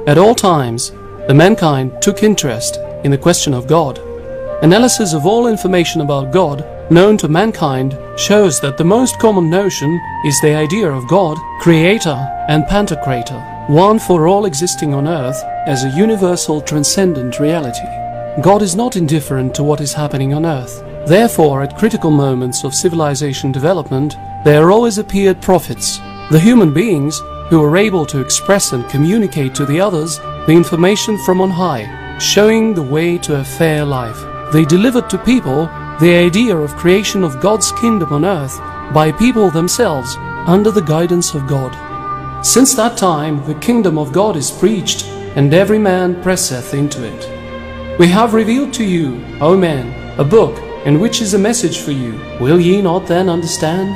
At all times, the mankind took interest in the question of God. Analysis of all information about God known to mankind shows that the most common notion is the idea of God, Creator and Pantocrator, one for all existing on earth as a universal transcendent reality. God is not indifferent to what is happening on earth. Therefore, at critical moments of civilization development, there always appeared prophets, the human beings who were able to express and communicate to the others the information from on high, showing the way to a fair life. They delivered to people the idea of creation of God's kingdom on earth by people themselves under the guidance of God. Since that time, the kingdom of God is preached, and every man presseth into it. We have revealed to you, O men, a book, in which is a message for you. Will ye not then understand?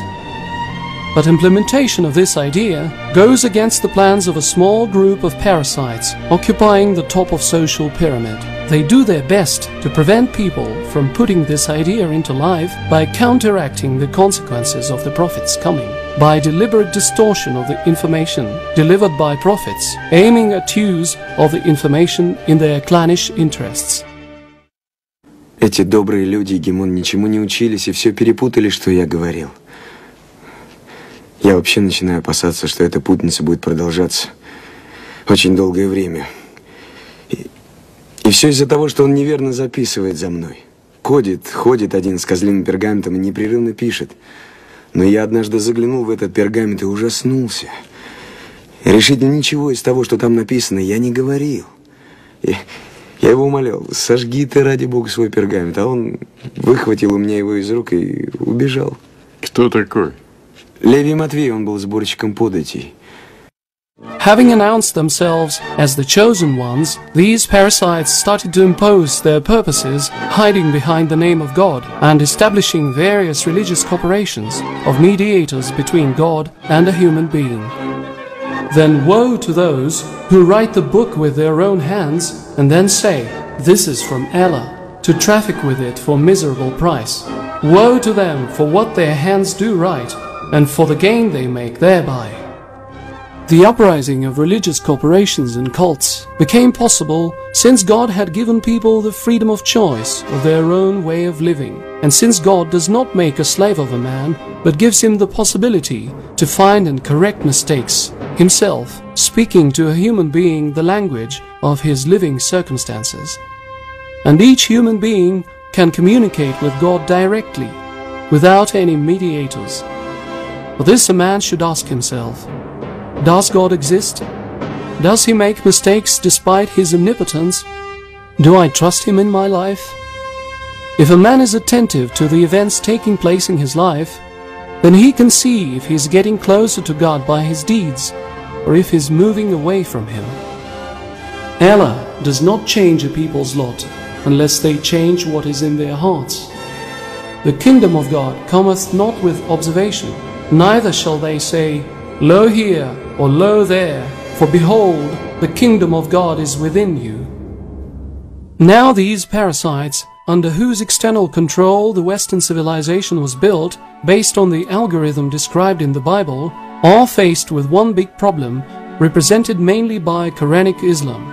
But implementation of this idea goes against the plans of a small group of parasites occupying the top of social pyramid. They do their best to prevent people from putting this idea into life by counteracting the consequences of the prophets' coming, by deliberate distortion of the information delivered by prophets, aiming at use of the information in their clannish interests. Эти добрые люди, Гимон, ничему не учились и все перепутали, что я говорил. Я вообще начинаю опасаться, что эта путаница будет продолжаться очень долгое время. И все из-за того, что он неверно записывает за мной. Ходит один с козлиным пергаментом и непрерывно пишет. Но я однажды заглянул в этот пергамент и ужаснулся. И решительно ничего из того, что там написано, я не говорил. Я его умолял: сожги ты, ради Бога, свой пергамент. А он выхватил у меня его из рук и убежал. Кто такой? Левий Матвей, он был сборщиком податей. Having announced themselves as the chosen ones, these parasites started to impose their purposes, hiding behind the name of God and establishing various religious corporations of mediators between God and a human being. Then woe to those who write the book with their own hands and then say, "This is from Allah," to traffic with it for miserable price. Woe to them for what their hands do write and for the gain they make thereby. The uprising of religious corporations and cults became possible since God had given people the freedom of choice of their own way of living, and since God does not make a slave of a man, but gives him the possibility to find and correct mistakes himself, speaking to a human being the language of his living circumstances. And each human being can communicate with God directly, without any mediators. For this a man should ask himself: does God exist? Does he make mistakes despite his omnipotence? Do I trust him in my life? If a man is attentive to the events taking place in his life, then he can see if he is getting closer to God by his deeds, or if he is moving away from him. Allah does not change a people's lot unless they change what is in their hearts. The kingdom of God cometh not with observation, neither shall they say, "Lo here," or "Lo there," for behold, the kingdom of God is within you. Now these parasites, under whose external control the Western civilization was built, based on the algorithm described in the Bible, are faced with one big problem, represented mainly by Quranic Islam.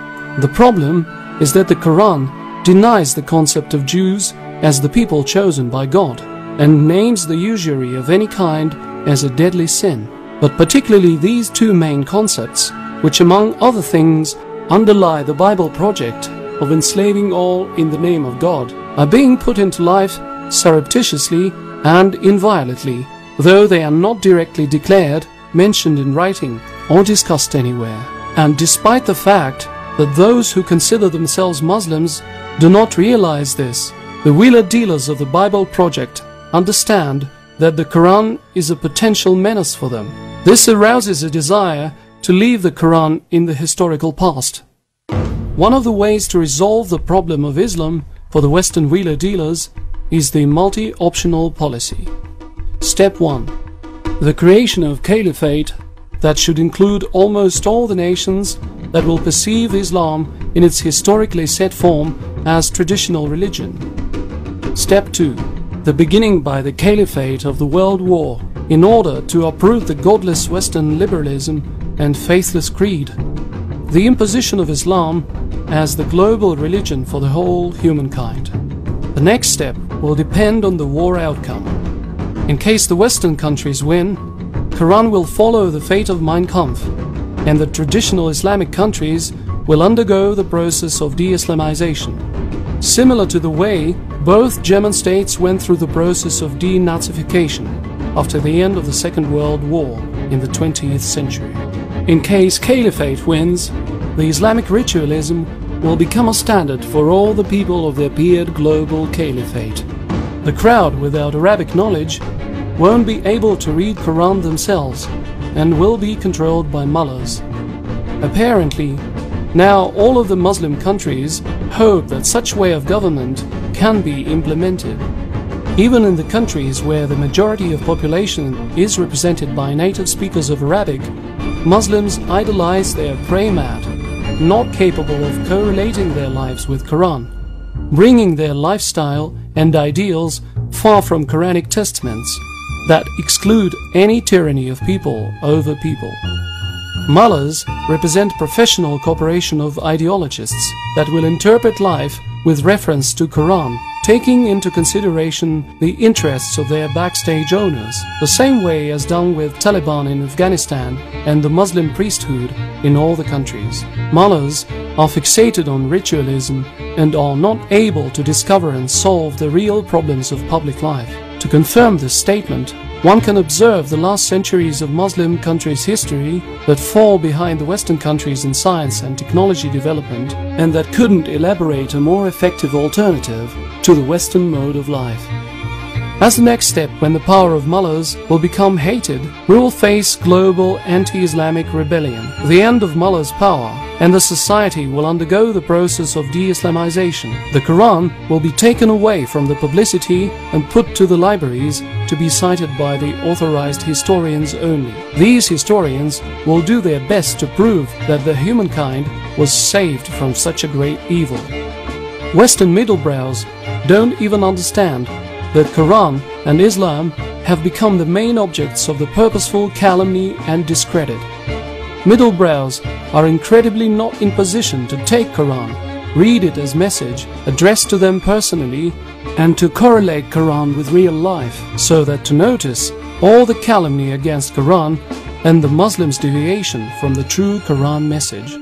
The problem is that the Quran denies the concept of Jews as the people chosen by God, and names the usury of any kind as a deadly sin. But particularly these two main concepts, which among other things underlie the Bible project of enslaving all in the name of God, are being put into life surreptitiously and inviolately, though they are not directly declared, mentioned in writing, or discussed anywhere. And despite the fact that those who consider themselves Muslims do not realize this, the wheeler-dealers of the Bible project understand that the Quran is a potential menace for them. This arouses a desire to leave the Quran in the historical past. One of the ways to resolve the problem of Islam for the Western wheeler-dealers is the multi-optional policy. Step 1. The creation of caliphate that should include almost all the nations that will perceive Islam in its historically set form as traditional religion. Step 2. The beginning by the caliphate of the world war in order to uproot the godless Western liberalism and faithless creed. the imposition of Islam as the global religion for the whole humankind. The next step will depend on the war outcome. In case the Western countries win, Quran will follow the fate of Mein Kampf, and the traditional Islamic countries will undergo the process of de-Islamization, similar to the way both German states went through the process of denazification after the end of the Second World War in the 20th century. In case Caliphate wins, the Islamic ritualism will become a standard for all the people of the appeared global caliphate. The crowd without Arabic knowledge won't be able to read Quran themselves and will be controlled by mullahs. Apparently, now all of the Muslim countries hope that such way of government can be implemented. Even in the countries where the majority of population is represented by native speakers of Arabic, Muslims idolize their prayer mat, not capable of correlating their lives with Quran, bringing their lifestyle and ideals far from Quranic testaments that exclude any tyranny of people over people. Mullahs represent professional corporation of ideologists that will interpret life with reference to Quran, taking into consideration the interests of their backstage owners, the same way as done with Taliban in Afghanistan and the Muslim priesthood in all the countries. Mullahs are fixated on ritualism and are not able to discover and solve the real problems of public life. To confirm this statement, one can observe the last centuries of Muslim countries' history that fall behind the Western countries in science and technology development and that couldn't elaborate a more effective alternative to the Western mode of life. As the next step, when the power of mullahs will become hated, we will face global anti-Islamic rebellion, the end of mullahs' power, and the society will undergo the process of de-Islamization. The Quran will be taken away from the publicity and put to the libraries to be cited by the authorized historians only. These historians will do their best to prove that the humankind was saved from such a great evil. Western middlebrows don't even understand that Quran and Islam have become the main objects of the purposeful calumny and discredit. Middlebrows are incredibly not in position to take Quran, read it as message addressed to them personally, and to correlate Quran with real life, so that to notice all the calumny against Quran and the Muslims' deviation from the true Quran message.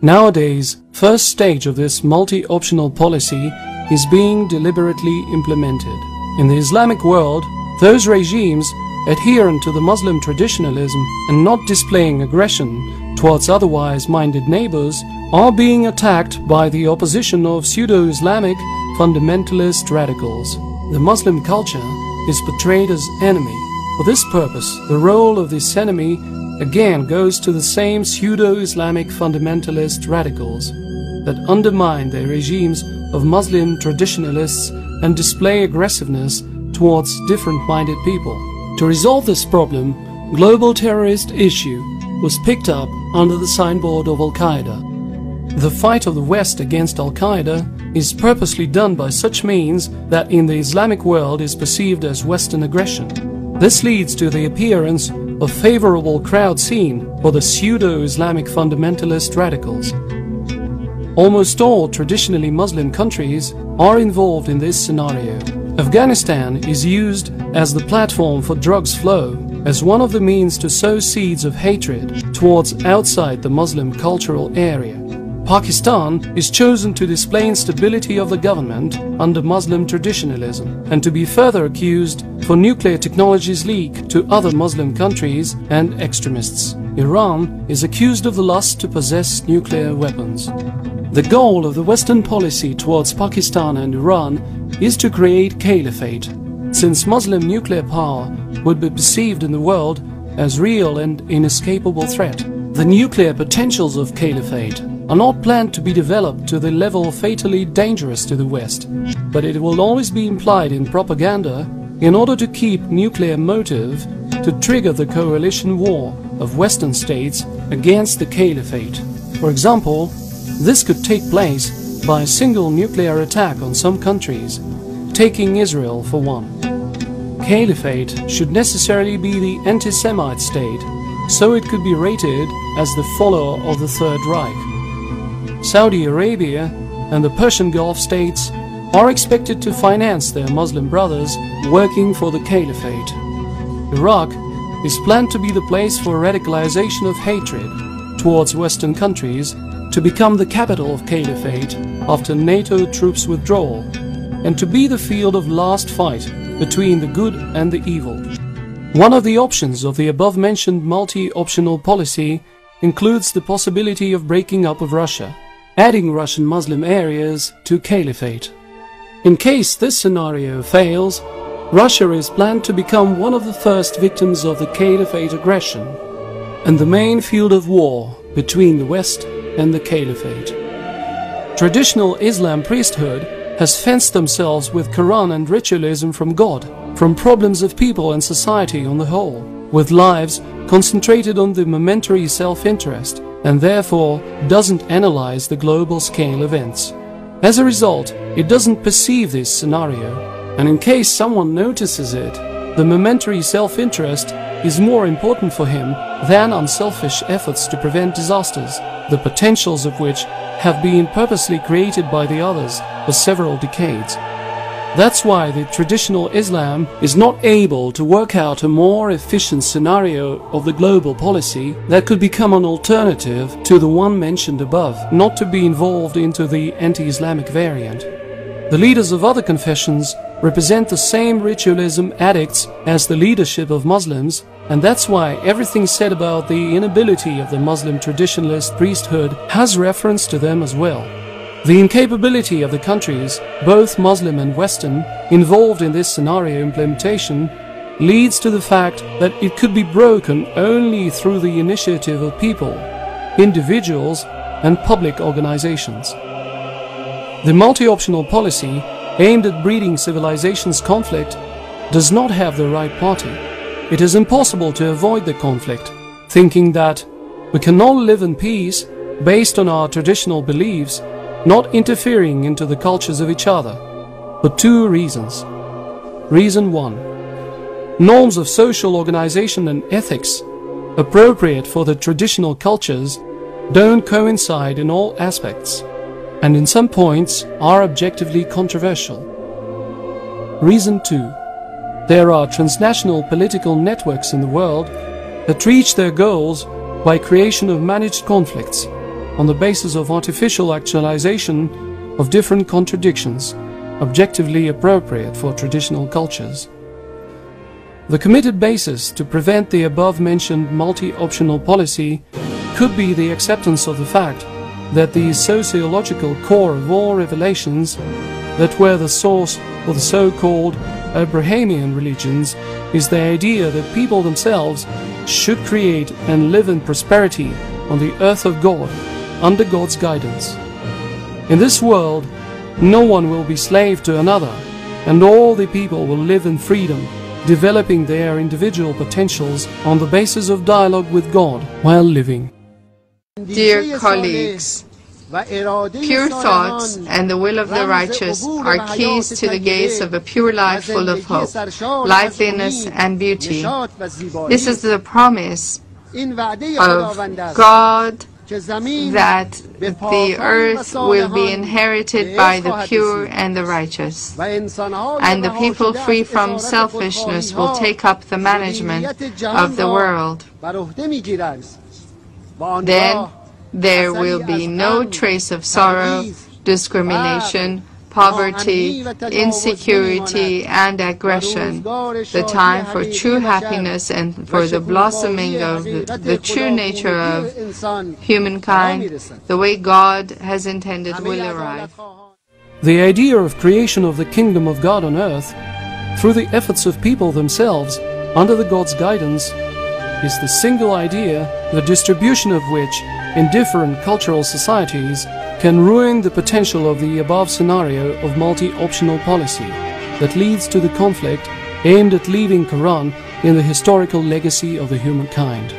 Nowadays, first stage of this multi-optional policy is being deliberately implemented. In the Islamic world, those regimes adherent to the Muslim traditionalism and not displaying aggression towards otherwise minded neighbors are being attacked by the opposition of pseudo-Islamic fundamentalist radicals. The Muslim culture is portrayed as enemy. For this purpose, the role of this enemy again goes to the same pseudo-Islamic fundamentalist radicals that undermine their regimes of Muslim traditionalists and display aggressiveness towards different-minded people. To resolve this problem, global terrorist issue was picked up under the signboard of Al-Qaeda. The fight of the West against Al-Qaeda is purposely done by such means that in the Islamic world is perceived as Western aggression. This leads to the appearance of favorable crowd scene for the pseudo-Islamic fundamentalist radicals. Almost all traditionally Muslim countries are involved in this scenario. Afghanistan is used as the platform for drugs flow, as one of the means to sow seeds of hatred towards outside the Muslim cultural area. Pakistan is chosen to display instability of the government under Muslim traditionalism and to be further accused for nuclear technologies leak to other Muslim countries and extremists. Iran is accused of the lust to possess nuclear weapons. The goal of the Western policy towards Pakistan and Iran is to create caliphate, since Muslim nuclear power would be perceived in the world as real and inescapable threat. The nuclear potentials of caliphate are not planned to be developed to the level fatally dangerous to the West, but it will always be implied in propaganda in order to keep nuclear motive to trigger the coalition war of Western states against the caliphate. For example, this could take place by a single nuclear attack on some countries, taking Israel for one. Caliphate should necessarily be the anti-Semite state so it could be rated as the follower of the Third Reich. Saudi Arabia and the Persian Gulf states are expected to finance their Muslim brothers working for the caliphate. Iraq is planned to be the place for radicalization of hatred towards Western countries to become the capital of caliphate after NATO troops withdrawal, and to be the field of last fight between the good and the evil. One of the options of the above-mentioned multi-optional policy includes the possibility of breaking up of Russia, adding Russian Muslim areas to caliphate. In case this scenario fails, Russia is planned to become one of the first victims of the caliphate aggression and the main field of war between the West and the caliphate. Traditional Islam priesthood has fenced themselves with Quran and ritualism from God, from problems of people and society on the whole, with lives concentrated on the momentary self-interest, and therefore doesn't analyze the global scale events. As a result, it doesn't perceive this scenario, and in case someone notices it, the momentary self-interest is more important for him than unselfish efforts to prevent disasters, the potentials of which have been purposely created by the others for several decades. That's why the traditional Islam is not able to work out a more efficient scenario of the global policy that could become an alternative to the one mentioned above, not to be involved into the anti-Islamic variant. The leaders of other confessions represent the same ritualism addicts as the leadership of Muslims, and that's why everything said about the inability of the Muslim traditionalist priesthood has reference to them as well. The incapability of the countries, both Muslim and Western, involved in this scenario implementation leads to the fact that it could be broken only through the initiative of people, individuals and public organizations. The multi-optional policy aimed at breeding civilizations' conflict does not have the right party. It is impossible to avoid the conflict, thinking that we can all live in peace based on our traditional beliefs, not interfering into the cultures of each other, for two reasons. Reason 1. Norms of social organization and ethics, appropriate for the traditional cultures, don't coincide in all aspects, and in some points are objectively controversial. Reason 2. There are transnational political networks in the world that reach their goals by creation of managed conflicts on the basis of artificial actualization of different contradictions, objectively appropriate for traditional cultures. The committed basis to prevent the above-mentioned multi-optional policy could be the acceptance of the fact that the sociological core of all revelations that were the source of the so-called Abrahamian religions is the idea that people themselves should create and live in prosperity on the earth of God, under God's guidance. In this world, no one will be slave to another, and all the people will live in freedom, developing their individual potentials on the basis of dialogue with God while living. Dear colleagues, pure thoughts and the will of the righteous are keys to the gates of a pure life full of hope, liveliness and beauty. This is the promise of God, that the earth will be inherited by the pure and the righteous, and the people free from selfishness will take up the management of the world. Then there will be no trace of sorrow, discrimination, poverty, insecurity, and aggression, the time for true happiness and for the blossoming of the true nature of humankind, the way God has intended will arrive. The idea of creation of the kingdom of God on earth, through the efforts of people themselves, under the God's guidance, is the single idea, the distribution of which in different cultural societies can ruin the potential of the above scenario of multi-optional policy that leads to the conflict aimed at leaving Quran in the historical legacy of the humankind.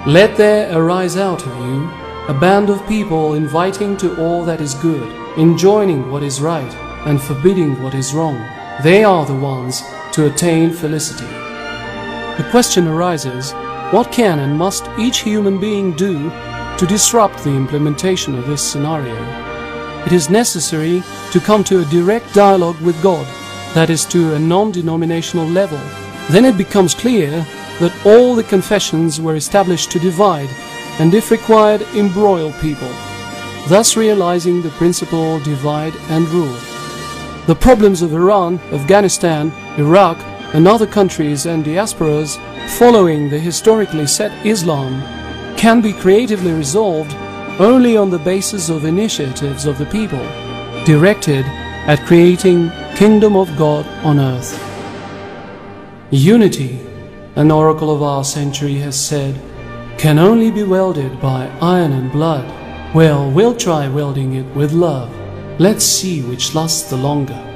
Let there arise out of you a band of people inviting to all that is good, enjoining what is right and forbidding what is wrong. They are the ones to attain felicity. The question arises, What can and must each human being do to disrupt the implementation of this scenario? It is necessary to come to a direct dialogue with God, that is, to a non-denominational level. Then it becomes clear that all the confessions were established to divide and, if required, embroil people, thus realizing the principle divide and rule. The problems of Iran, Afghanistan, Iraq and other countries and diasporas following the historically set Islam can be creatively resolved only on the basis of initiatives of the people, directed at creating Kingdom of God on earth. Unity, an oracle of our century has said, can only be welded by iron and blood. Well, we'll try welding it with love. Let's see which lasts the longer.